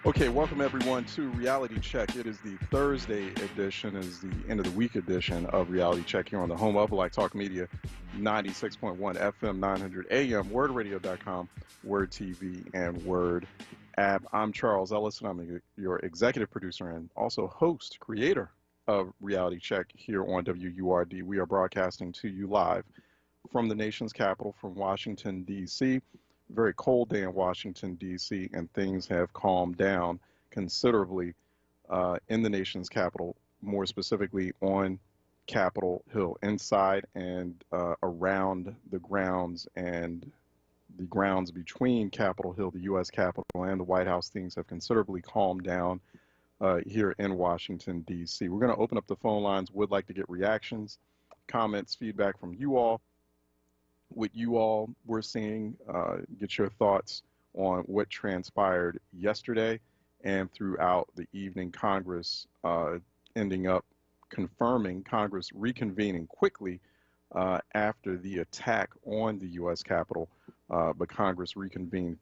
Okay, welcome everyone to Reality Check. It is the Thursday edition, it is the end of the week edition of Reality Check here on the home of Black Talk Media, 96.1 FM, 900 AM, wordradio.com, Word TV, and Word app. I'm Charles Ellison. I'm your executive producer and also host, creator of Reality Check here on WURD. We are broadcasting to you live from the nation's capital, from Washington, D.C. Very cold day in Washington, D.C., and things have calmed down considerably in the nation's capital, more specifically on Capitol Hill, inside and around the grounds and the grounds between Capitol Hill, the U.S. Capitol, and the White House. Things have considerably calmed down here in Washington, D.C. We're going to open up the phone lines. Would like to get reactions, comments, feedback from you all, what you all were seeing, get your thoughts on what transpired yesterday and throughout the evening. Congress ending up confirming, Congress reconvening quickly after the attack on the U.S. Capitol, but Congress reconvened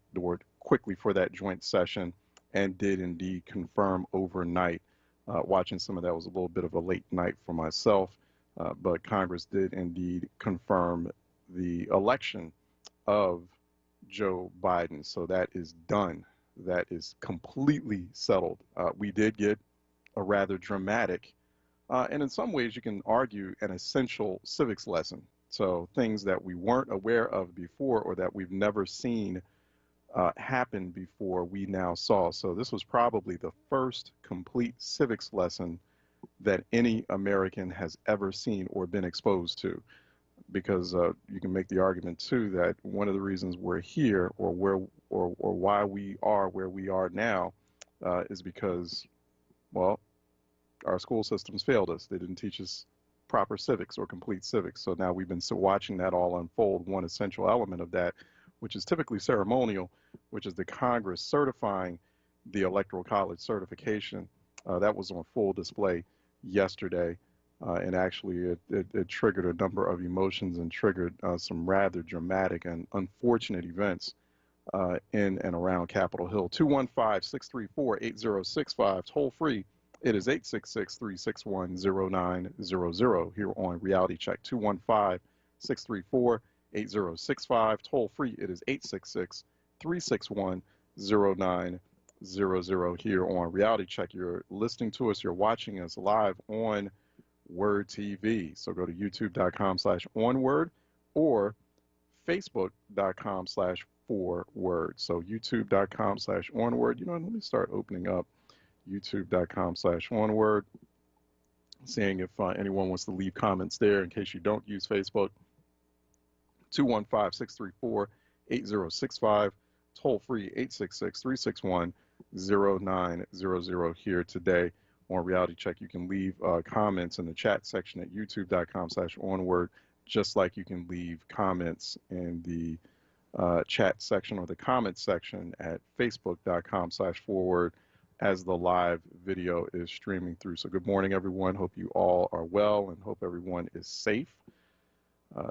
quickly for that joint session and did indeed confirm overnight. Watching some of that was a little bit of a late night for myself, but Congress did indeed confirm the election of Joe Biden. So that is done. That is completely settled. We did get a rather dramatic, and in some ways you can argue an essential civics lesson. So things that we weren't aware of before or that we've never seen happen before, we now saw. So this was probably the first complete civics lesson that any American has ever seen or been exposed to, because you can make the argument too that one of the reasons we're here, or why we are where we are now, is because, well, our school systems failed us. They didn't teach us proper civics or complete civics. So now we've been watching that all unfold. One essential element of that, which is typically ceremonial, which is the Congress certifying the Electoral College certification, that was on full display yesterday. And actually, it triggered a number of emotions and triggered some rather dramatic and unfortunate events in and around Capitol Hill. 215-634-8065, toll free. It is 866-361-0900 here on Reality Check. 215-634-8065, toll free. It is 866-361-0900 here on Reality Check. You're listening to us, you're watching us live on WURD TV. So go to youtube.com/onWURD or facebook.com/4WURD. So youtube.com/onWURD. You know, let me start opening up youtube.com/onWURD, seeing if anyone wants to leave comments there in case you don't use Facebook. 215-634-8065, toll free 866-361-0900 here today on Reality Check. You can leave comments in the chat section at youtube.com/onWURD, just like you can leave comments in the chat section or the comments section at facebook.com/4WURD as the live video is streaming through. So good morning, everyone. Hope you all are well and hope everyone is safe.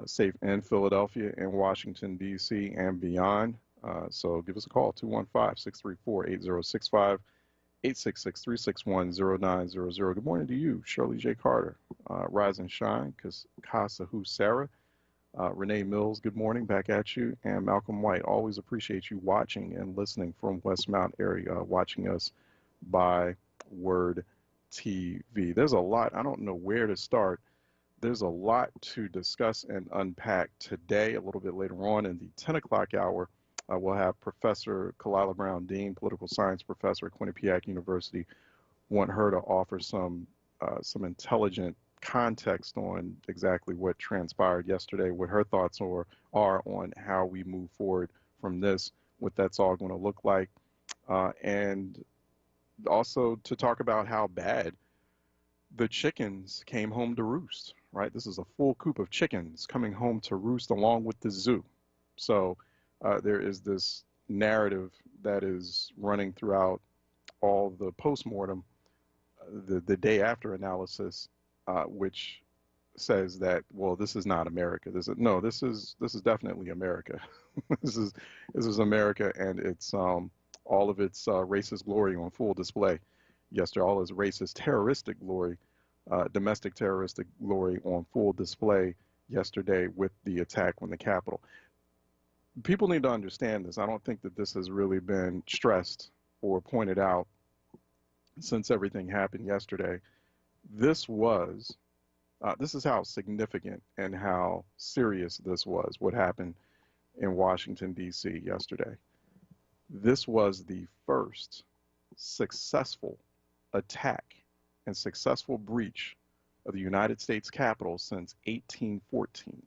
Safe in Philadelphia and Washington, D.C. and beyond. So give us a call, 215-634-8065. 866-361-0900. Good morning to you, Shirley J. Carter, Rise and Shine, Casa Hu Sarah, Renee Mills, good morning, back at you, and Malcolm White. Always appreciate you watching and listening from Westmount area, watching us by WURD TV. There's a lot, I don't know where to start. There's a lot to discuss and unpack today. A little bit later on in the 10 o'clock hour, we'll have Professor Kalila Brown Dean, political science professor at Quinnipiac University. Want her to offer some intelligent context on exactly what transpired yesterday, what her thoughts are on how we move forward from this, what that's all going to look like, and also to talk about how bad the chickens came home to roost, right? This is a full coop of chickens coming home to roost along with the zoo. So there is this narrative that is running throughout all the postmortem, the day after analysis, which says that, well, this is not America. This is definitely America. this is America, and it's all of its racist glory on full display yesterday, all its racist terroristic glory, domestic terroristic glory on full display yesterday with the attack on the Capitol. People need to understand this. I don't think that this has really been stressed or pointed out since everything happened yesterday. This is how significant and how serious this was, what happened in Washington, D.C. yesterday. This was the first successful attack and successful breach of the United States Capitol since 1814.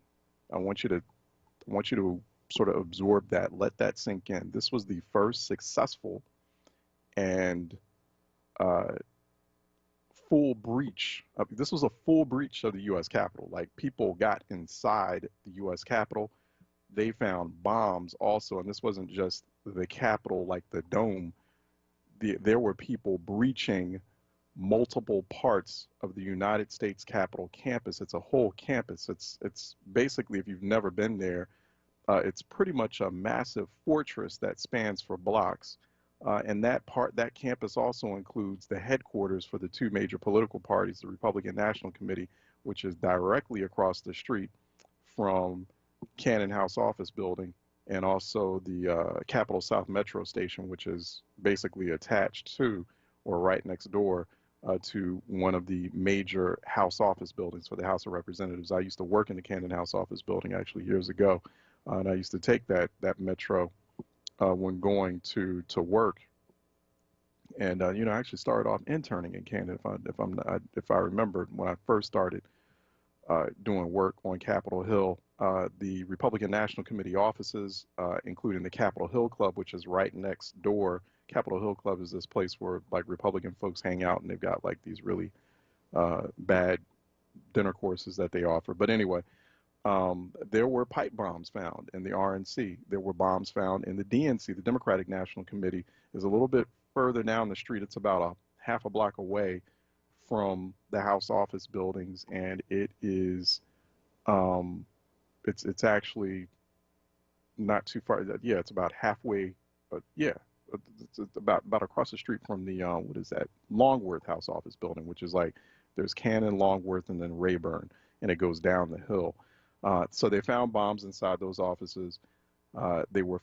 I want you to sort of absorb that, let that sink in. This was the first successful and full breach. This was a full breach of the U.S. Capitol. Like, people got inside the U.S. Capitol. They found bombs also, and this wasn't just the Capitol, like the dome. There were people breaching multiple parts of the United States Capitol campus. It's a whole campus. It's basically, if you've never been there, it's pretty much a massive fortress that spans for blocks. And that campus also includes the headquarters for the two major political parties, the Republican National Committee, which is directly across the street from Cannon House Office Building, and also the Capitol South Metro Station, which is basically attached to or right next door to one of the major House office buildings for the House of Representatives. I used to work in the Cannon House Office Building actually years ago, and I used to take that metro when going to work. And you know, I actually started off interning in Canada, if I remember, when I first started doing work on Capitol Hill. The Republican National Committee offices, including the Capitol Hill Club, which is right next door. Capitol Hill Club is this place where like Republican folks hang out, and they've got like these really bad dinner courses that they offer. But anyway, there were pipe bombs found in the RNC. There were bombs found in the DNC. The Democratic National Committee is a little bit further down the street. It's about a half a block away from the House office buildings, and it is, it's actually not too far. Yeah, it's about halfway. Yeah, it's about across the street from the what is that, Longworth House office building, which is like, there's Cannon, Longworth, and then Rayburn, and it goes down the hill. So they found bombs inside those offices. There were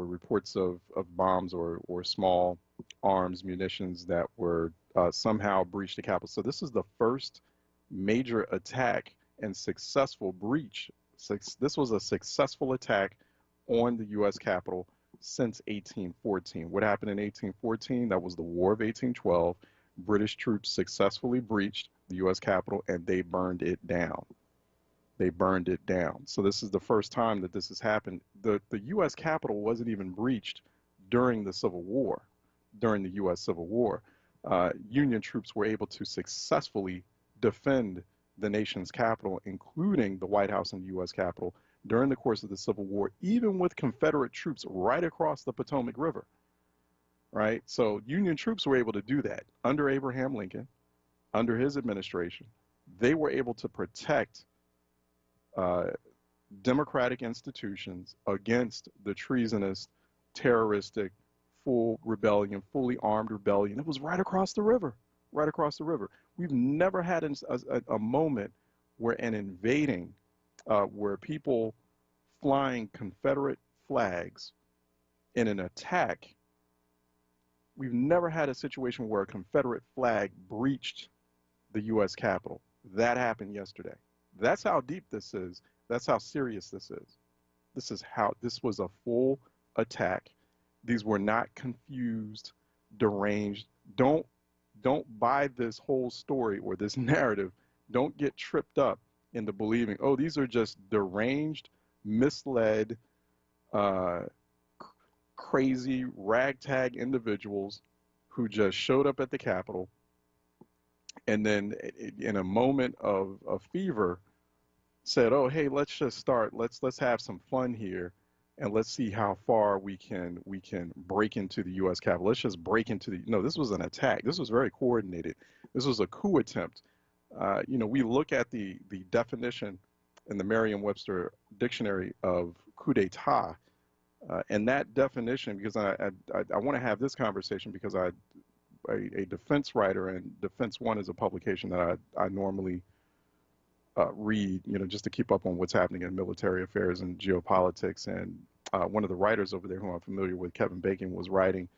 reports of bombs or small arms, munitions that were somehow breached the Capitol. So this is the first major attack and successful breach. This was a successful attack on the U.S. Capitol since 1814. What happened in 1814? That was the War of 1812. British troops successfully breached the U.S. Capitol, and they burned it down. They burned it down. So this is the first time that this has happened. The U.S. Capitol wasn't even breached during the Civil War, during the U.S. Civil War. Union troops were able to successfully defend the nation's capital, including the White House and the U.S. Capitol, during the course of the Civil War, even with Confederate troops right across the Potomac River, right? So Union troops were able to do that under Abraham Lincoln, under his administration. They were able to protect democratic institutions against the treasonous, terroristic, full rebellion, fully armed rebellion. It was right across the river, right across the river. We've never had a moment where an invading, where people flying Confederate flags in an attack, we've never had a situation where a Confederate flag breached the U.S. Capitol. That happened yesterday. That's how deep this is. That's how serious this is. This was a full attack. These were not confused, deranged. Don't buy this whole story or this narrative. Don't get tripped up into believing, oh, these are just deranged, misled, crazy, ragtag individuals who just showed up at the Capitol, and then in a moment of fever said, oh, hey, let's just start. Let's have some fun here, and let's see how far we can break into the U.S. Capitol. Let's just break into the. No, this was an attack. This was very coordinated. This was a coup attempt. You know, we look at the definition in the Merriam-Webster dictionary of coup d'état, And that definition, because I want to have this conversation because a defense writer, and Defense One is a publication that I normally read, just to keep up on what's happening in military affairs and geopolitics. And one of the writers over there who I'm familiar with, Kevin Bacon, was writing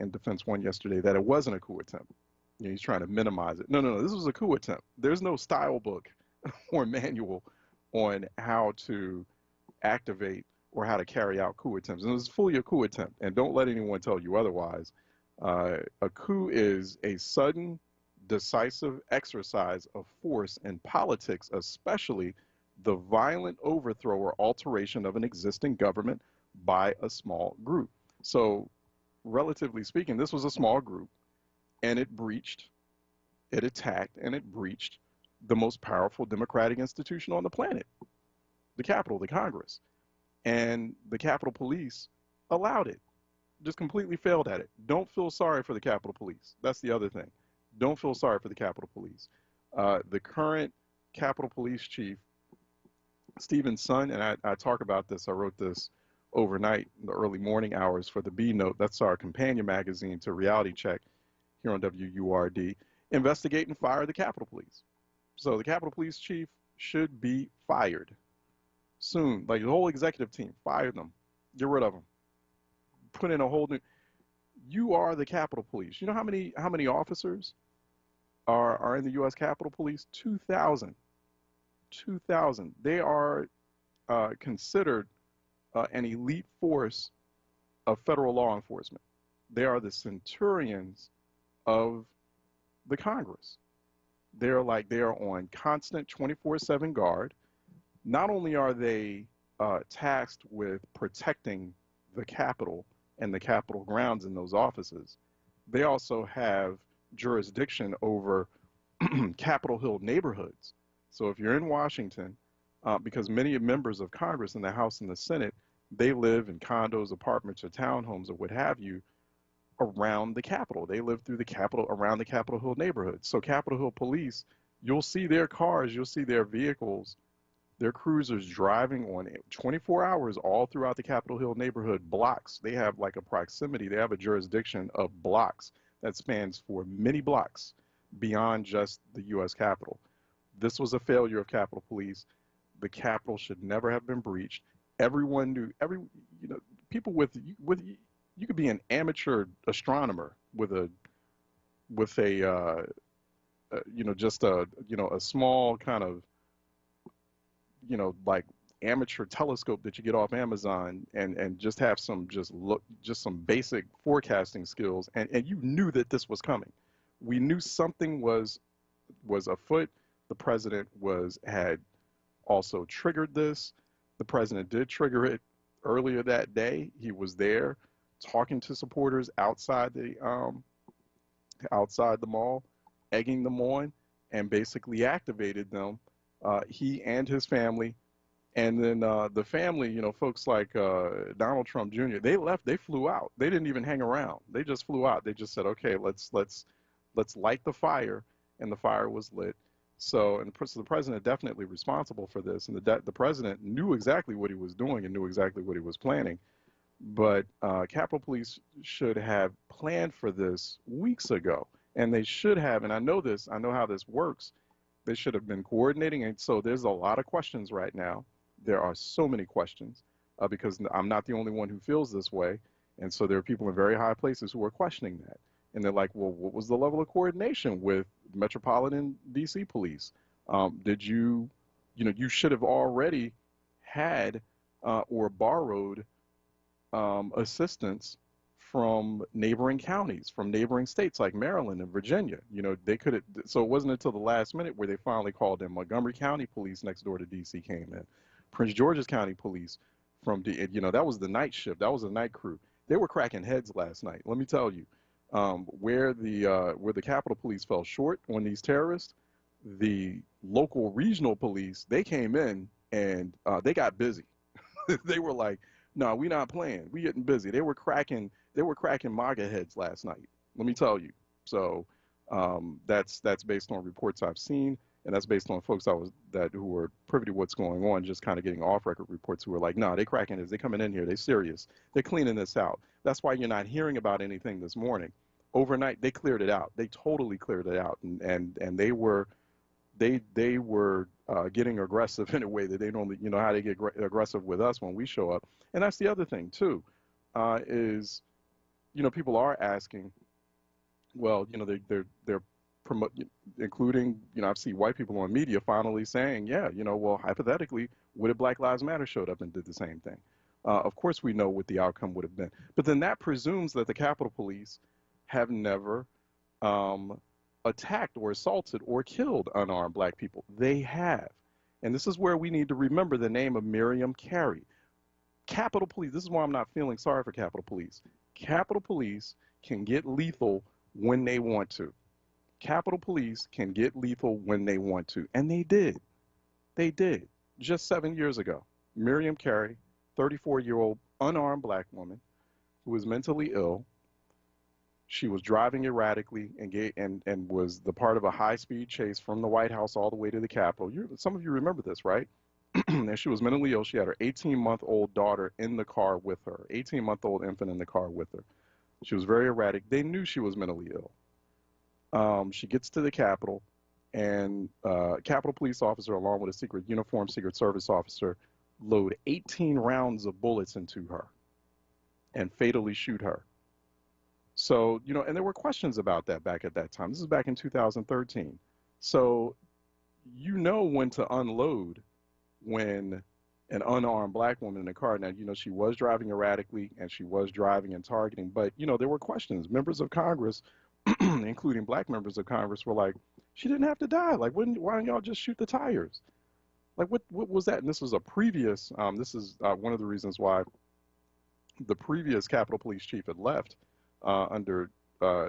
in Defense One yesterday that it wasn't a coup attempt. He's trying to minimize it. No, no, no, this was a coup attempt. There's no style book or manual on how to activate or how to carry out coup attempts. And it was fully a coup attempt. And don't let anyone tell you otherwise. A coup is a sudden, decisive exercise of force in politics, especially the violent overthrow or alteration of an existing government by a small group. So, relatively speaking, this was a small group, and it attacked, and it breached the most powerful democratic institution on the planet, the Capitol, the Congress. And the Capitol Police allowed it, just completely failed at it. Don't feel sorry for the Capitol Police. That's the other thing. Don't feel sorry for the Capitol Police. The current Capitol Police Chief, Stephen Sun, and I talk about this, I wrote this overnight in the early morning hours for the B Note. That's our companion magazine to Reality Check here on WURD. Investigate and fire the Capitol Police. So the Capitol Police Chief should be fired soon. Like the whole executive team, fire them. Get rid of them. Put in a whole new. You are the Capitol Police. You know how many officers are in the U.S. Capitol Police? 2,000. 2,000. They are considered an elite force of federal law enforcement. They are the centurions of the Congress. They are on constant 24/7 guard. Not only are they tasked with protecting the Capitol and the Capitol grounds in those offices, they also have jurisdiction over Capitol Hill neighborhoods. So if you're in Washington, because many members of Congress in the House and the Senate, they live in condos, apartments, or townhomes, or what have you, around the Capitol. They live through the Capitol, around the Capitol Hill neighborhood. So Capitol Hill police, you'll see their cars, you'll see their vehicles, their cruisers driving on 24 hours all throughout the Capitol Hill neighborhood blocks. They have like a proximity, they have a jurisdiction of blocks that spans for many blocks beyond just the U.S. Capitol. This was a failure of Capitol Police. The Capitol should never have been breached. Everyone knew, people you could be an amateur astronomer with a small kind of, like amateur telescope that you get off Amazon and just have some basic forecasting skills, and you knew that this was coming. We knew something was afoot. The president had also triggered this. The president did trigger it earlier that day. He was there talking to supporters outside the mall, egging them on, and basically activated them. He and his family, and then the family, folks like Donald Trump Jr. They left. They flew out. They didn't even hang around. They just flew out. They just said, "Okay, let's light the fire," and the fire was lit. So, and the president definitely responsible for this, and the president knew exactly what he was doing and knew exactly what he was planning. But Capitol Police should have planned for this weeks ago, and they should have. And I know how this works. They should have been coordinating, and so there's a lot of questions right now. There are so many questions because I'm not the only one who feels this way, and so there are people in very high places who are questioning that. And they're like, well, what was the level of coordination with Metropolitan DC Police? Did you should have already had or borrowed assistance from neighboring counties, from neighboring states like Maryland and Virginia. They could have, so it wasn't until the last minute where they finally called in. Montgomery County Police next door to DC came in. Prince George's County Police that was the night shift. That was a night crew. They were cracking heads last night. Let me tell you. Where the Capitol Police fell short on these terrorists, the local regional police, they came in and they got busy. They were like, "No, we not playing. We getting busy." They were cracking MAGA heads last night. Let me tell you. So that's based on reports I've seen. and that's based on folks who were privy to what's going on, just kind of getting off-record reports who were like, no, they cracking this, they coming in here, they serious, they're cleaning this out. That's why you're not hearing about anything this morning. Overnight, they cleared it out. They totally cleared it out, and they were getting aggressive in a way that they normally, how they get aggressive with us when we show up. And that's the other thing too, is, people are asking, well, they're including, I've seen white people on media finally saying, yeah, well, hypothetically, what if Black Lives Matter showed up and did the same thing? Of course, we know what the outcome would have been. But then that presumes that the Capitol Police have never attacked or assaulted or killed unarmed Black people. They have. And this is where we need to remember the name of Miriam Carey. Capitol Police, this is why I'm not feeling sorry for Capitol Police. Capitol Police can get lethal when they want to. Capitol Police can get lethal when they want to. And they did. They did. Just 7 years ago, Miriam Carey, 34-year-old unarmed Black woman who was mentally ill. She was driving erratically and was the part of a high-speed chase from the White House all the way to the Capitol. Some of you remember this, right? And she was mentally ill. She had her 18-month-old daughter in the car with her, 18-month-old infant in the car with her. She was very erratic. They knew she was mentally ill. She gets to the Capitol, and Capitol Police officer, along with a uniformed Secret Service officer, load 18 rounds of bullets into her and fatally shoot her. So, and there were questions about that back at that time. This is back in 2013. So, when to unload when an unarmed Black woman in a car. Now, she was driving erratically and she was driving and targeting, but, there were questions. Members of Congress, including Black members of Congress, were like, she didn't have to die. Like, why don't y'all just shoot the tires? Like, what was that? And this was a previous, this is one of the reasons why the previous Capitol Police chief had left under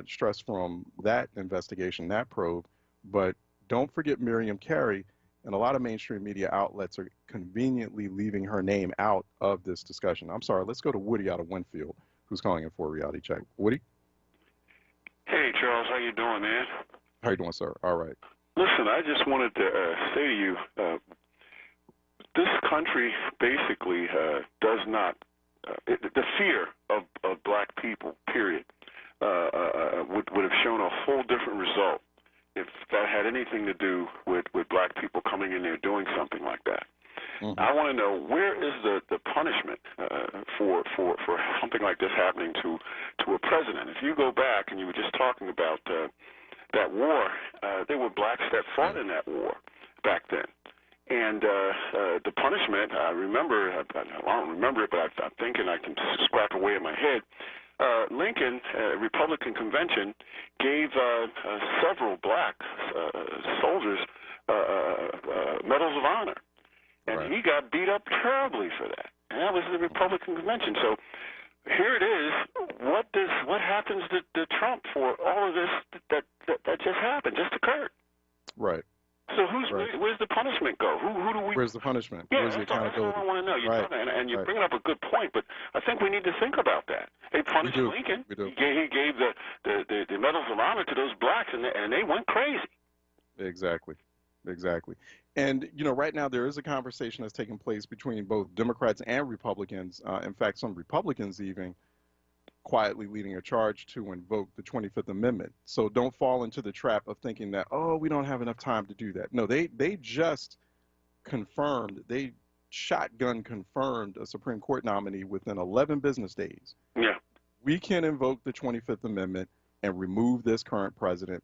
stress from that investigation, that probe. But don't forget Miriam Carey, and a lot of mainstream media outlets are conveniently leaving her name out of this discussion. I'm sorry, let's go to Woody out of Winfield, who's calling in for a reality check. Woody? Hey, Charles, how you doing, man? How you doing, sir? All right. Listen, I just wanted to say to you, this country basically does not, the fear of Black people, period, would have shown a whole different result if that had anything to do with Black people coming in there doing something like that. Mm-hmm. I want to know, where is the punishment for something like this happening to a president? If you go back and you were just talking about that war, there were Blacks that fought in that war back then. And the punishment, I don't remember it, but I'm thinking I can scrap away in my head. Lincoln, Republican convention, gave several Black soldiers medals of honor. And right. He got beat up terribly for that. And that was the Republican convention. So here it is. What happens to Trump for all of this that just happened, just occurred? Right. So where's the punishment go? Who do we? Where's the punishment? Yeah, where's the accountability? That's what I want to know. And you're bringing up a good point, but I think we need to think about that. They punished Lincoln. We do. He gave the medals of honor to those Blacks, and they went crazy. Exactly. And, right now there is a conversation that's taking place between both Democrats and Republicans. In fact, some Republicans even quietly leading a charge to invoke the 25th Amendment. So don't fall into the trap of thinking that, oh, we don't have enough time to do that. No, they just confirmed, they shotgun confirmed a Supreme Court nominee within 11 business days. Yeah. We can invoke the 25th Amendment and remove this current president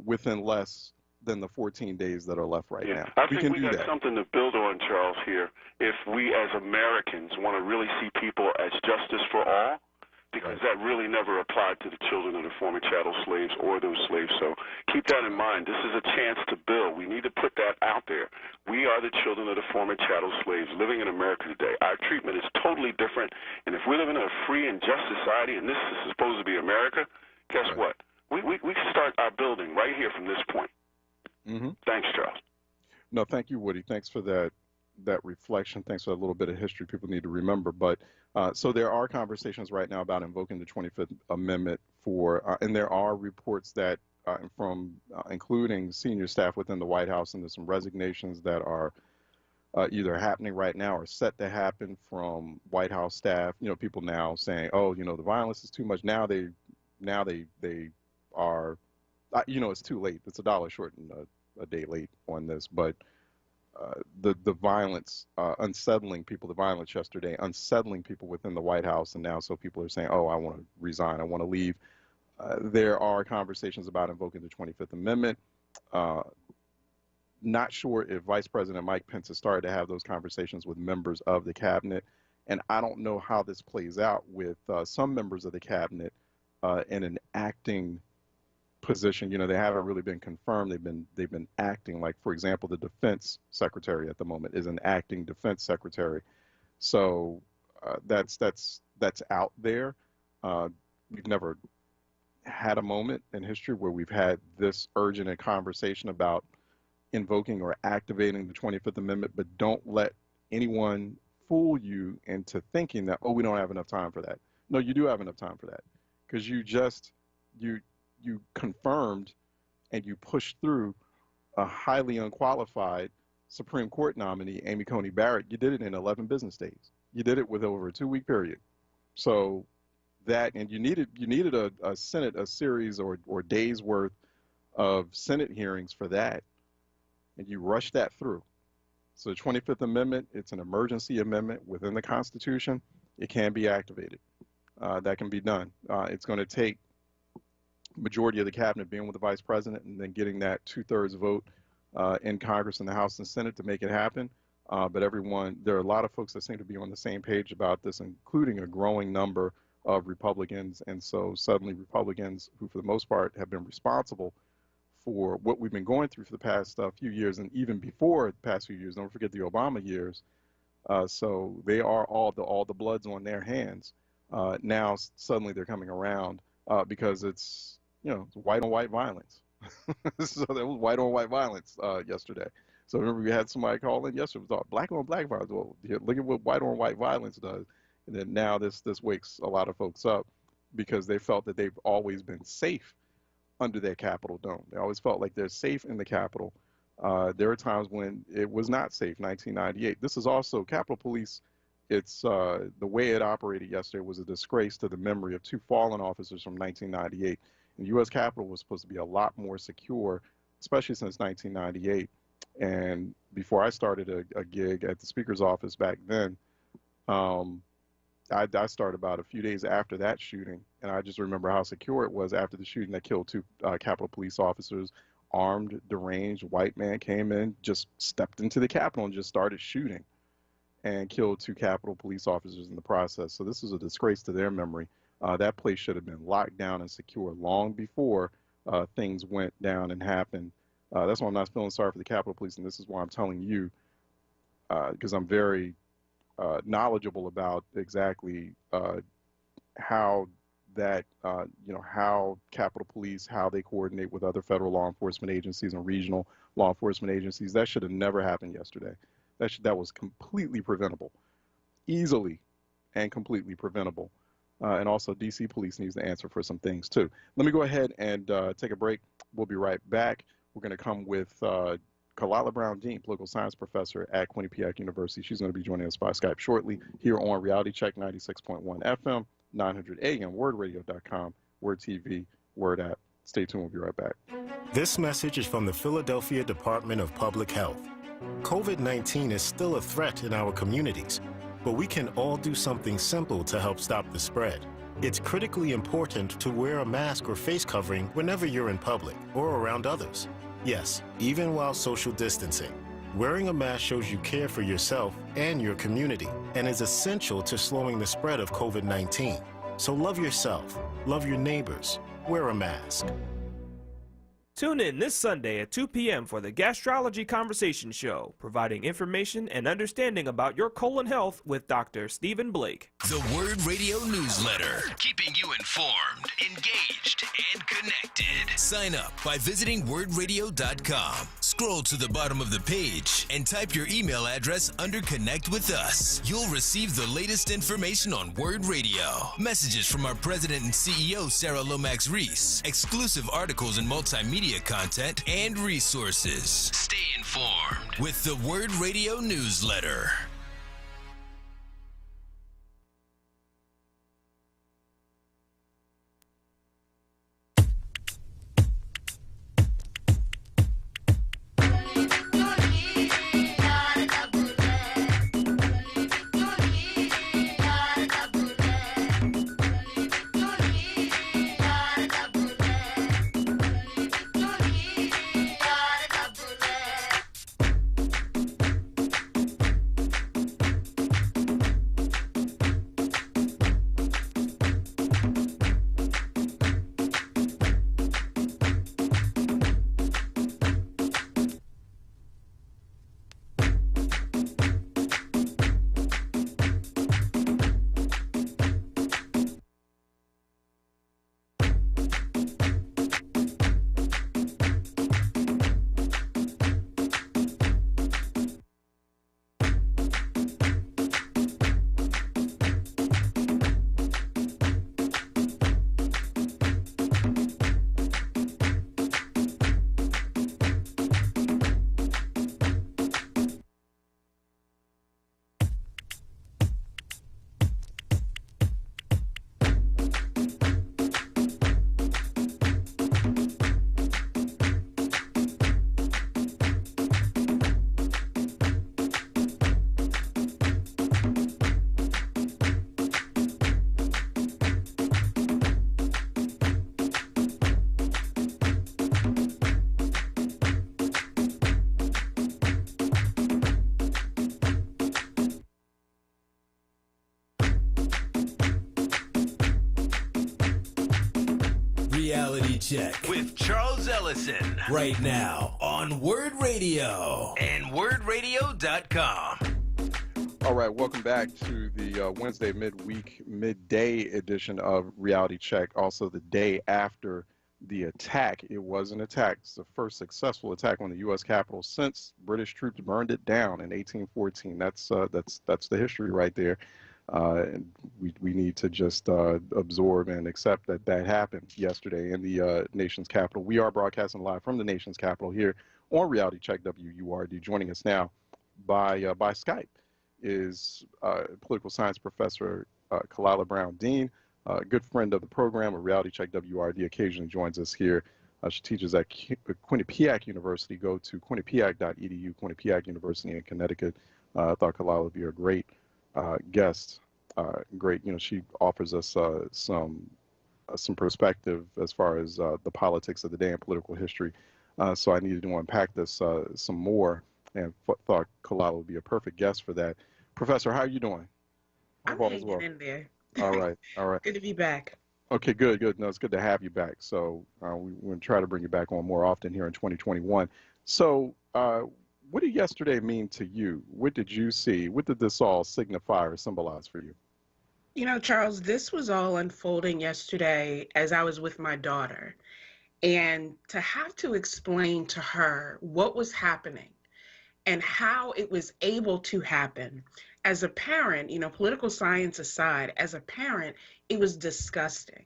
within less than the 14 days that are left right now. I think we got something to build on, Charles, here. If we as Americans want to really see people as justice for all, because that really never applied to the children of the former chattel slaves or those slaves. So keep that in mind. This is a chance to build. We need to put that out there. We are the children of the former chattel slaves living in America today. Our treatment is totally different. And if we live in a free and just society, and this is supposed to be America, guess what? We can start our building right here from this point. Mm-hmm. Thanks, Charles. No, thank you, Woody. Thanks for that reflection. Thanks for a little bit of history people need to remember. But so there are conversations right now about invoking the 25th Amendment and there are reports that including senior staff within the White House, and there's some resignations that are either happening right now or set to happen from White House staff. People now saying, "Oh, the violence is too much." Now they are, it's too late. It's a dollar short and a day late on this, but the violence unsettling people. The violence yesterday unsettling people within the White House, and now so people are saying, "Oh, I want to resign. I want to leave." There are conversations about invoking the 25th Amendment. Not sure if Vice President Mike Pence has started to have those conversations with members of the cabinet. And I don't know how this plays out with some members of the cabinet in an acting position. They haven't really been confirmed. They've been acting. Like, for example, the defense secretary at the moment is an acting defense secretary. So that's out there. We've never had a moment in history where we've had this urgent a conversation about invoking or activating the 25th Amendment, but don't let anyone fool you into thinking that, oh, we don't have enough time for that. No, you do have enough time for that, because you confirmed and you pushed through a highly unqualified Supreme Court nominee, Amy Coney Barrett. You did it in 11 business days. You did it with over a 2-week period. So that, and you needed a Senate, a series or days worth of Senate hearings for that. And you rush that through. So the 25th Amendment, it's an emergency amendment within the Constitution. It can be activated. That can be done. It's going to take majority of the cabinet being with the vice president and then getting that 2/3 vote in Congress and the House and Senate to make it happen. But there are a lot of folks that seem to be on the same page about this, including a growing number of Republicans. And so suddenly Republicans, who for the most part have been responsible for what we've been going through for the past few years, and even before the past few years, don't forget the Obama years. So they are all the blood's on their hands. Now suddenly they're coming around because it's white on white violence. So there was white on white violence yesterday. So remember we had somebody call in yesterday. It was all black on black violence. Well, look at what white on white violence does. And then now this wakes a lot of folks up because they felt that they've always been safe under their Capitol dome. They always felt like they're safe in the Capitol. There are times when it was not safe. 1998. This is also Capitol Police. It's the way it operated yesterday was a disgrace to the memory of 2 fallen officers from 1998. And the U.S. Capitol was supposed to be a lot more secure, especially since 1998. And before I started a gig at the Speaker's office back then, I started about a few days after that shooting, and I just remember how secure it was after the shooting that killed 2 Capitol Police officers. Armed, deranged white man came in, just stepped into the Capitol and just started shooting and killed 2 Capitol Police officers in the process. So this is a disgrace to their memory. That place should have been locked down and secure long before things went down and happened. That's why I'm not feeling sorry for the Capitol Police, and this is why I'm telling you, because I'm very knowledgeable about exactly how that, how Capitol Police, how they coordinate with other federal law enforcement agencies and regional law enforcement agencies. That should have never happened yesterday. That was completely preventable, easily and completely preventable. And also DC Police needs to answer for some things too. Let me go ahead and take a break. We'll be right back. We're going to come with Kalila Brown-Dean, political science professor at Quinnipiac University. She's going to be joining us by Skype shortly here on Reality Check 96.1 FM, 900 AM, WURDradio.com, WURD TV, WURD app. Stay tuned. We'll be right back. This message is from the Philadelphia Department of Public Health. COVID-19 is still a threat in our communities, but we can all do something simple to help stop the spread. It's critically important to wear a mask or face covering whenever you're in public or around others. Yes, even while social distancing. Wearing a mask shows you care for yourself and your community and is essential to slowing the spread of COVID-19. So love yourself, love your neighbors, wear a mask. Tune in this Sunday at 2 p.m. for the Gastrology Conversation Show, providing information and understanding about your colon health with Dr. Stephen Blake. The WURD Radio Newsletter, keeping you informed, engaged, and connected. Sign up by visiting WURDradio.com. Scroll to the bottom of the page and type your email address under Connect with Us. You'll receive the latest information on WURD Radio, messages from our president and CEO, Sarah Lomax Reese, exclusive articles and multimedia content, and resources. Stay informed with the WURD Radio Newsletter. Reality Check with Charles Ellison right now on WURD Radio and WURDradio.com. All right, welcome back to the Wednesday midday edition of Reality Check. Also, the day after the attack. It was an attack. It's the first successful attack on the U.S. Capitol since British troops burned it down in 1814. That's the history right there. And we need to just absorb and accept that that happened yesterday in the nation's capital. We are broadcasting live from the nation's capital here on Reality Check WURD. Joining us now by Skype is political science professor Kalila Brown Dean, a good friend of the program, a Reality Check WURD, occasionally joins us here. She teaches at Quinnipiac University. Go to quinnipiac.edu, Quinnipiac University in Connecticut. I thought Kalila would be a great guest. Great, she offers us some perspective as far as the politics of the day and political history. So I needed to unpack this some more, and thought Kalila would be a perfect guest for that. Professor, how are you doing? I'm hanging in there. All right. Good to be back. Okay, good. No, it's good to have you back. So we're going to try to bring you back on more often here in 2021. So what did yesterday mean to you? What did you see? What did this all signify or symbolize for you? Charles, this was all unfolding yesterday as I was with my daughter. And to have to explain to her what was happening and how it was able to happen. As a parent, political science aside, as a parent, it was disgusting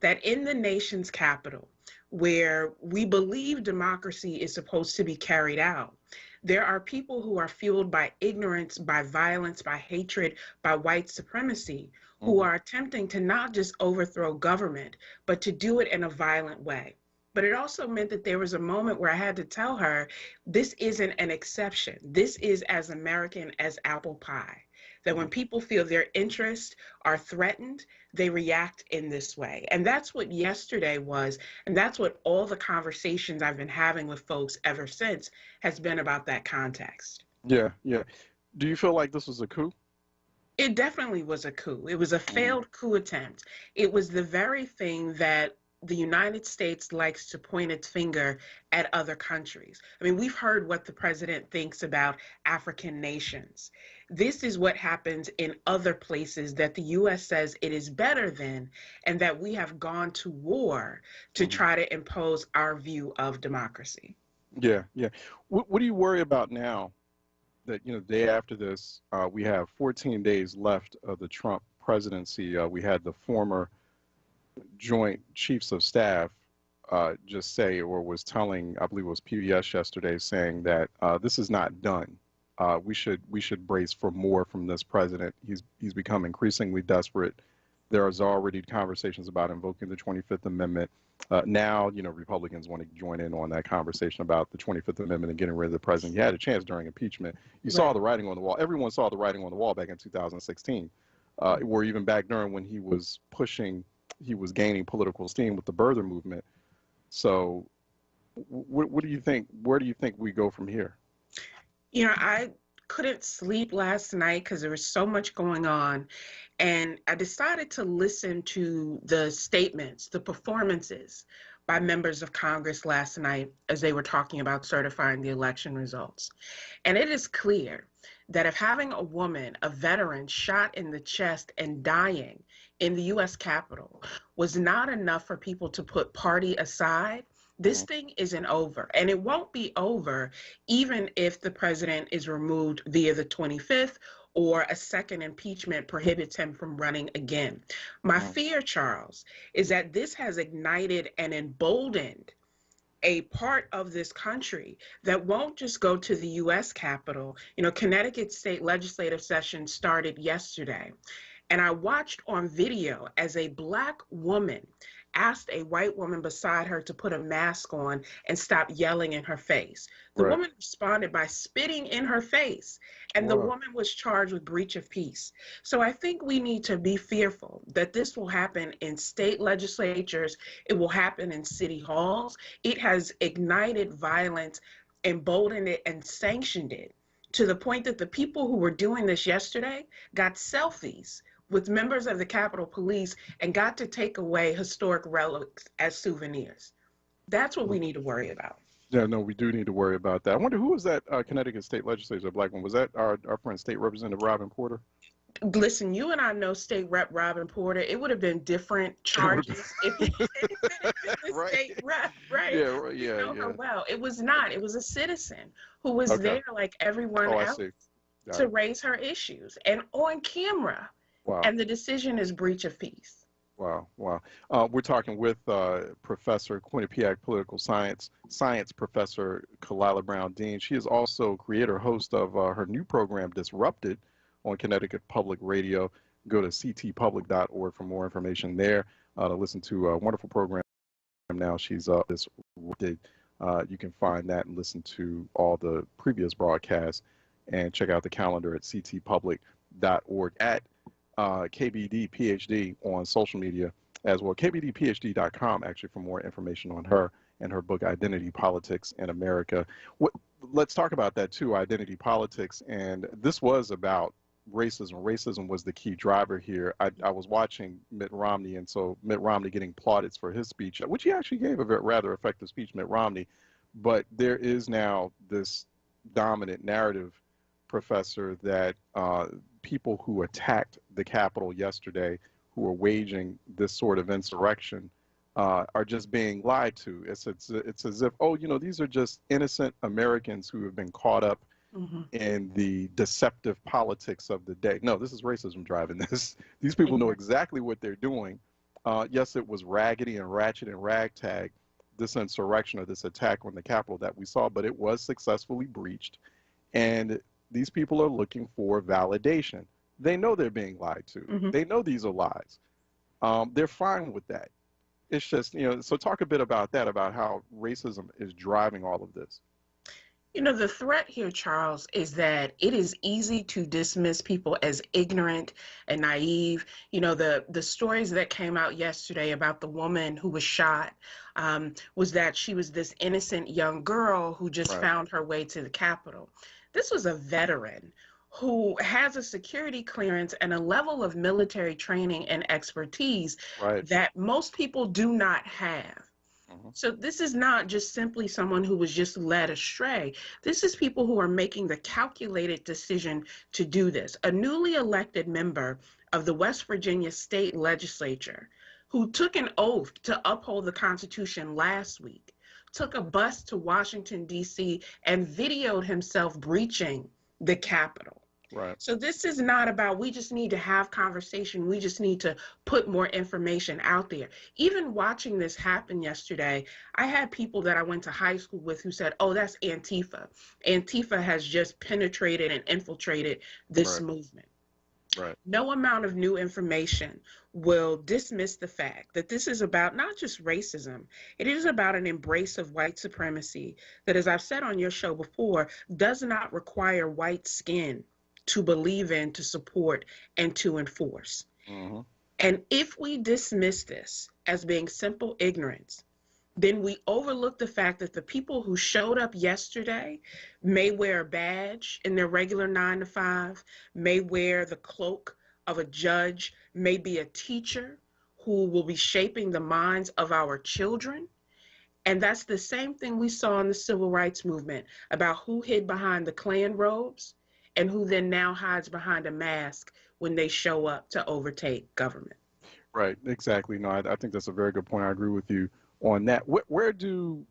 that in the nation's capital, where we believe democracy is supposed to be carried out, there are people who are fueled by ignorance, by violence, by hatred, by white supremacy, who are attempting to not just overthrow government, but to do it in a violent way. But it also meant that there was a moment where I had to tell her, this isn't an exception. This is as American as apple pie. That when people feel their interests are threatened, they react in this way. And that's what yesterday was. And that's what all the conversations I've been having with folks ever since has been about that context. Yeah. Do you feel like this was a coup? It definitely was a coup. It was a failed coup attempt. It was the very thing that the United States likes to point its finger at other countries. I mean, we've heard what the president thinks about African nations. This is what happens in other places that the U.S. says it is better than, and that we have gone to war to try to impose our view of democracy. Yeah, yeah. What do you worry about now that, the day after this, we have 14 days left of the Trump presidency? We had the former Joint Chiefs of Staff just say, or was telling, I believe it was PBS yesterday, saying that this is not done. We should brace for more from this president. He's become increasingly desperate. There is already conversations about invoking the 25th Amendment. Now, Republicans want to join in on that conversation about the 25th Amendment and getting rid of the president. You had a chance during impeachment. You saw the writing on the wall. Everyone saw the writing on the wall back in 2016, or even back during when he was gaining political steam with the birther movement. So what do you think? Where do you think we go from here? I couldn't sleep last night because there was so much going on. And I decided to listen to the statements, the performances by members of Congress last night as they were talking about certifying the election results. And it is clear that if having a woman, a veteran, shot in the chest and dying in the U.S. Capitol was not enough for people to put party aside, this thing isn't over. And it won't be over even if the president is removed via the 25th or a second impeachment prohibits him from running again. My fear, Charles, is that this has ignited and emboldened a part of this country that won't just go to the U.S. Capitol. Connecticut state legislative session started yesterday, and I watched on video as a Black woman asked a white woman beside her to put a mask on and stop yelling in her face. The woman responded by spitting in her face, and the woman was charged with breach of peace. So I think we need to be fearful that this will happen in state legislatures. It will happen in city halls. It has ignited violence, emboldened it, and sanctioned it to the point that the people who were doing this yesterday got selfies with members of the Capitol Police and got to take away historic relics as souvenirs. That's what we need to worry about. Yeah, no, we do need to worry about that. I wonder who was that Connecticut state legislator, a Black one? Was that our friend State Representative Robin Porter? Listen, you and I know State Rep Robin Porter. It would have been different charges if he had been the state rep, right? Yeah, You know her well. It was not. It was a citizen who was there like everyone else to raise her issues and on camera. Wow. And the decision is breach of peace. Wow, wow. We're talking with Professor Quinnipiac Political Science Professor Kalila Brown Dean. She is also creator, host of her new program, Disrupted, on Connecticut Public Radio. Go to ctpublic.org for more information there to listen to a wonderful program. Now she's Disrupted. You can find that and listen to all the previous broadcasts and check out the calendar at ctpublic.org at KBD PhD on social media as well. KBDPhD.com actually for more information on her and her book Identity Politics in America. Let's talk about that too, identity politics. And this was about racism. Racism was the key driver here. I was watching Mitt Romney, and so Mitt Romney getting plaudits for his speech, which he actually gave a rather effective speech, Mitt Romney. But there is now this dominant narrative, Professor, that people who attacked the Capitol yesterday, who are waging this sort of insurrection, are just being lied to. It's as if, these are just innocent Americans who have been caught up in the deceptive politics of the day. No, this is racism driving this. These people know exactly what they're doing. Yes, it was raggedy and ratchet and ragtag, this insurrection or this attack on the Capitol that we saw, but it was successfully breached. And these people are looking for validation. They know they're being lied to. They know these are lies. They're fine with that. It's just, so talk a bit about that, about how racism is driving all of this. The threat here, Charles, is that it is easy to dismiss people as ignorant and naive. The stories that came out yesterday about the woman who was shot was that she was this innocent young girl who just found her way to the Capitol. This was a veteran who has a security clearance and a level of military training and expertise Right. that most people do not have. So this is not just simply someone who was just led astray. This is people who are making the calculated decision to do this. A newly elected member of the West Virginia state legislature who took an oath to uphold the Constitution last week, took a bus to Washington, D.C., and videoed himself breaching the Capitol. Right. So this is not about, we just need to have conversation. We just need to put more information out there. Even watching this happen yesterday, I had people that I went to high school with who said, oh, that's Antifa. Antifa has just penetrated and infiltrated this movement. Right. No amount of new information will dismiss the fact that this is about not just racism, it is about an embrace of white supremacy that, as I've said on your show before, does not require white skin to believe in, to support, and to enforce. And if we dismiss this as being simple ignorance, then we overlook the fact that the people who showed up yesterday may wear a badge in their regular 9-to-5, may wear the cloak of a judge, may be a teacher who will be shaping the minds of our children. And that's the same thing we saw in the civil rights movement about who hid behind the Klan robes and who then now hides behind a mask when they show up to overtake government. Right, exactly. No, I think that's a very good point. I agree with you on that. Where do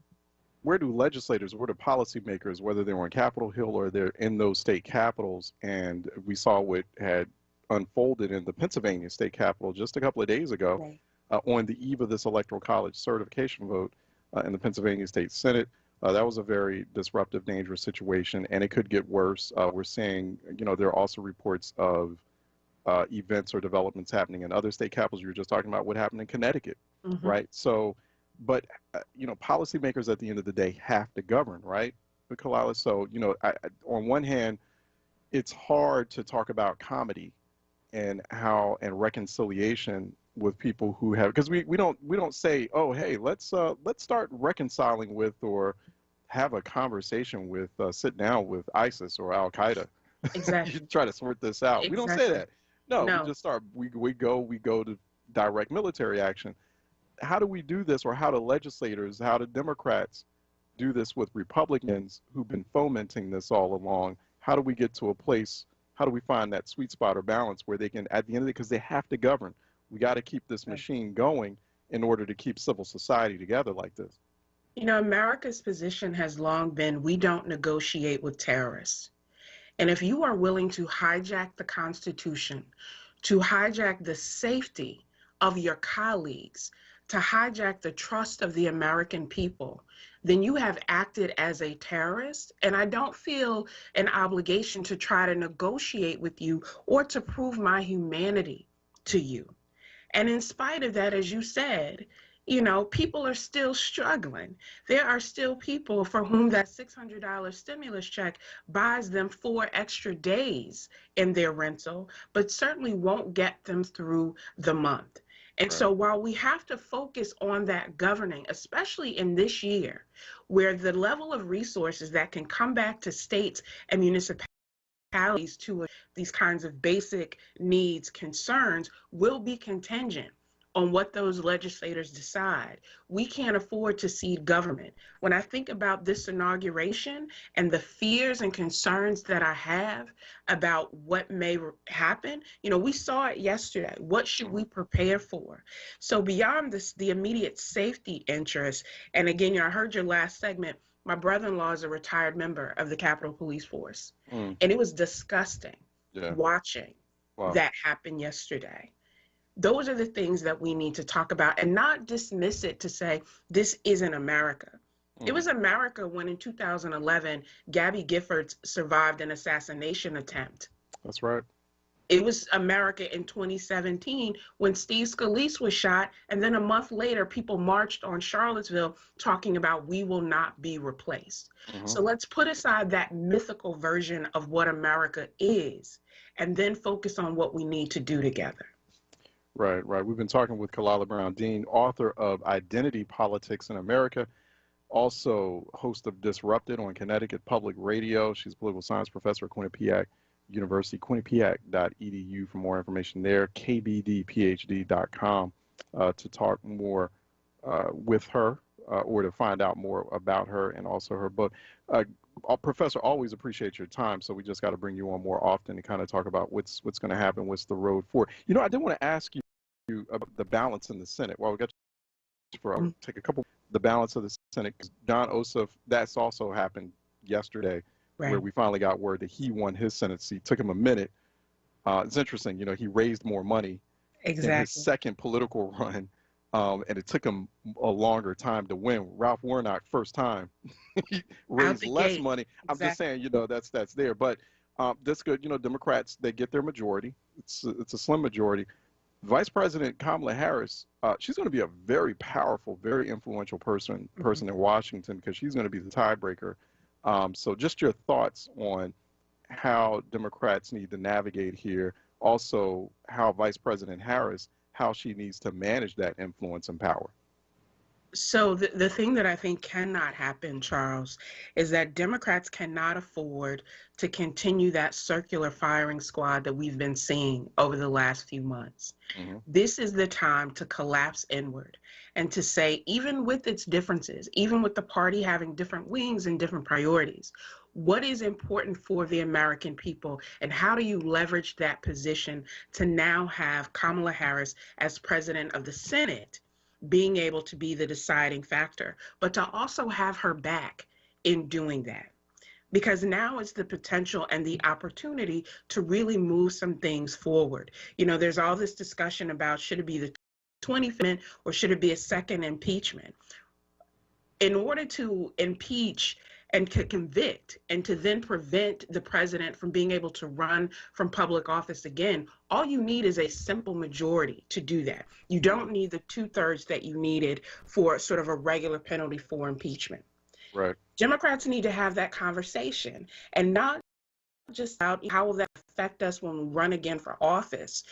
legislators, where do policymakers, whether they're on Capitol Hill or they're in those state capitals, and we saw what had unfolded in the Pennsylvania state capitol just a couple of days ago, on the eve of this electoral college certification vote in the Pennsylvania State Senate. That was a very disruptive, dangerous situation, and it could get worse. We're seeing, there are also reports of events or developments happening in other state capitals. You were just talking about what happened in Connecticut, right? So, but, policymakers at the end of the day have to govern, right, Kalila? So, on one hand, it's hard to talk about comedy and reconciliation with people who have, because we don't say, oh, hey, let's start reconciling with or have a conversation with, sit down with ISIS or Al Qaeda. Exactly. You try to sort this out. Exactly. We don't say that. No, No. we just start. We go to direct military action. How do we do this, or how do legislators, how do Democrats do this with Republicans who've been fomenting this all along? How do we get to a place? How do we find that sweet spot or balance where they can, at the end of it, because they have to govern. We got to keep this machine going in order to keep civil society together like this. America's position has long been, we don't negotiate with terrorists. And if you are willing to hijack the Constitution, to hijack the safety of your colleagues, to hijack the trust of the American people, then you have acted as a terrorist. And I don't feel an obligation to try to negotiate with you or to prove my humanity to you. And in spite of that, as you said, people are still struggling. There are still people for whom that $600 stimulus check buys them 4 extra days in their rental, but certainly won't get them through the month. And so while we have to focus on that governing, especially in this year, where the level of resources that can come back to states and municipalities to these kinds of basic needs, concerns, will be contingent on what those legislators decide. We can't afford to cede government. When I think about this inauguration and the fears and concerns that I have about what may happen, we saw it yesterday. What should we prepare for? So beyond this, the immediate safety interests, and again, I heard your last segment, my brother-in-law is a retired member of the Capitol Police Force. And it was disgusting watching that happen yesterday. Those are the things that we need to talk about and not dismiss it to say, this isn't America. It was America when in 2011, Gabby Giffords survived an assassination attempt. That's right. It was America in 2017 when Steve Scalise was shot. And then a month later, people marched on Charlottesville talking about we will not be replaced. So let's put aside that mythical version of what America is and then focus on what we need to do together. Right. We've been talking with Kalila Brown Dean, author of Identity Politics in America, also host of Disrupted on Connecticut Public Radio. She's a political science professor at Quinnipiac University, quinnipiac.edu for more information there, kbdphd.com to talk more with her or to find out more about her and also her book. Professor, always appreciate your time, so we just got to bring you on more often to kind of talk about what's going to happen, what's the road forward. You know, I did want to ask you about the balance in the Senate. Well, we got I'll take a couple. The balance of the Senate. John Ossoff, that's also happened yesterday, Right. where we finally got word that he won his Senate seat. Took him a minute. It's interesting, you know, he raised more money in his second political run, and it took him a longer time to win. Ralph Warnock, first time, he raised less money. I'm just saying, you know, that's there. But that's good. You know, Democrats, they get their majority. It's a slim majority. Vice President Kamala Harris, she's going to be a very powerful, very influential person in Washington because she's going to be the tiebreaker. So just your thoughts on how Democrats need to navigate here. Also, how Vice President Harris, how she needs to manage that influence and power. So the thing that I think cannot happen, Charles, is that Democrats cannot afford to continue that circular firing squad that we've been seeing over the last few months. This is the time to collapse inward and to say, even with its differences, even with the party having different wings and different priorities, what is important for the American people, and how do you leverage that position to now have Kamala Harris as president of the Senate being able to be the deciding factor, but to also have her back in doing that? Because now is the potential and the opportunity to really move some things forward. You know, there's all this discussion about should it be the 25th or should it be a second impeachment? In order to impeach and to convict and to then prevent the president from being able to run from public office again, all you need is a simple majority to do that. You don't need the 2/3 that you needed for sort of a regular penalty for impeachment. Right. Democrats need to have that conversation, and not just about how will that affect us when we run again for office.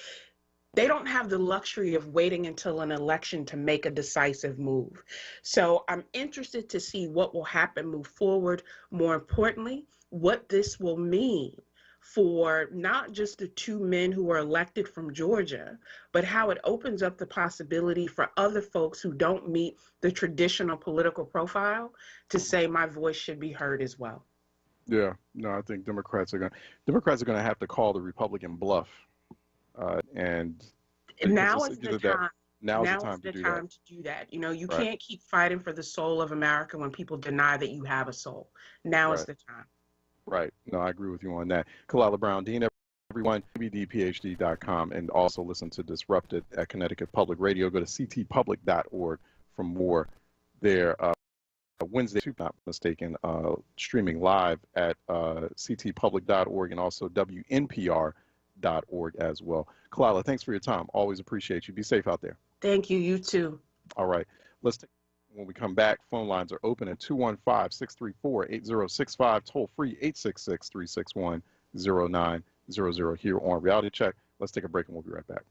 They don't have the luxury of waiting until an election to make a decisive move. So I'm interested to see what will happen move forward. More importantly, what this will mean for not just the two men who were elected from Georgia, but how it opens up the possibility for other folks who don't meet the traditional political profile to say my voice should be heard as well. Yeah, no, I think Democrats are going to have to call the Republican bluff. And now is the time. Now is the time to do that. You know, you can't keep fighting for the soul of America when people deny that you have a soul. Now is the time. Right. No, I agree with you on that. Kalila Brown Dean, everyone, kbdphd.com, and also listen to Disrupted at Connecticut Public Radio. Go to ctpublic.org for more there. Wednesday, if I'm not mistaken, streaming live at ctpublic.org and also WNPR.org as well. Kalila, thanks for your time. Always appreciate you. Be safe out there. Thank you. You too. All right. Let's take, when we come back, phone lines are open at 215-634-8065, toll free 866-361-0900 here on Reality Check. Let's take a break and we'll be right back.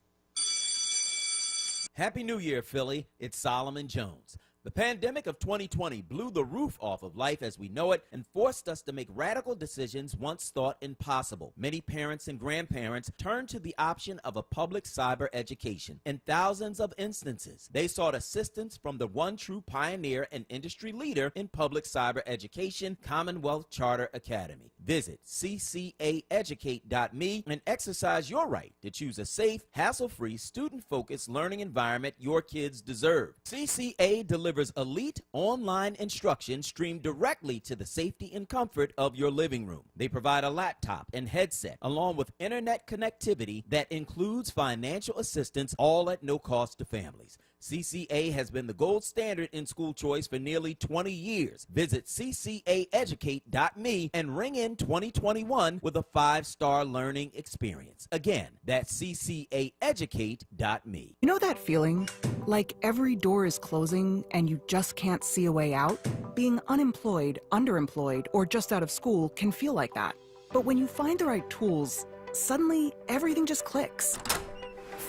Happy New Year, Philly. It's Solomon Jones. The pandemic of 2020 blew the roof off of life as we know it and forced us to make radical decisions once thought impossible. Many parents and grandparents turned to the option of a public cyber education. In thousands of instances, they sought assistance from the one true pioneer and industry leader in public cyber education, Commonwealth Charter Academy. Visit ccaeducate.me and exercise your right to choose a safe, hassle-free, student-focused learning environment your kids deserve. CCA delivers elite online instruction streamed directly to the safety and comfort of your living room. They provide a laptop and headset along with internet connectivity that includes financial assistance, all at no cost to families. CCA has been the gold standard in school choice for nearly 20 years. Visit ccaeducate.me and ring in 2021 with a 5-star learning experience. Again, that's ccaeducate.me. You know that feeling? Like every door is closing and you just can't see a way out? Being unemployed, underemployed, or just out of school can feel like that. But when you find the right tools, suddenly everything just clicks.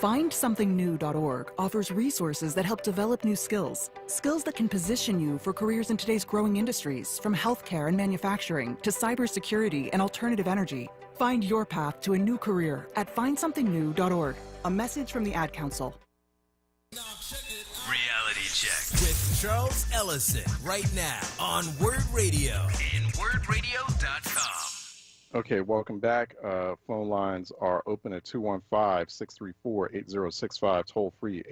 FindSomethingNew.org offers resources that help develop new skills that can position you for careers in today's growing industries, from healthcare and manufacturing to cybersecurity and alternative energy. Find your path to a new career at FindSomethingNew.org. A message from the Ad Council. Reality Check with Charles Ellison right now on WURD Radio and WURDRadio.com. Okay, welcome back. Phone lines are open at 215-634-8065, toll free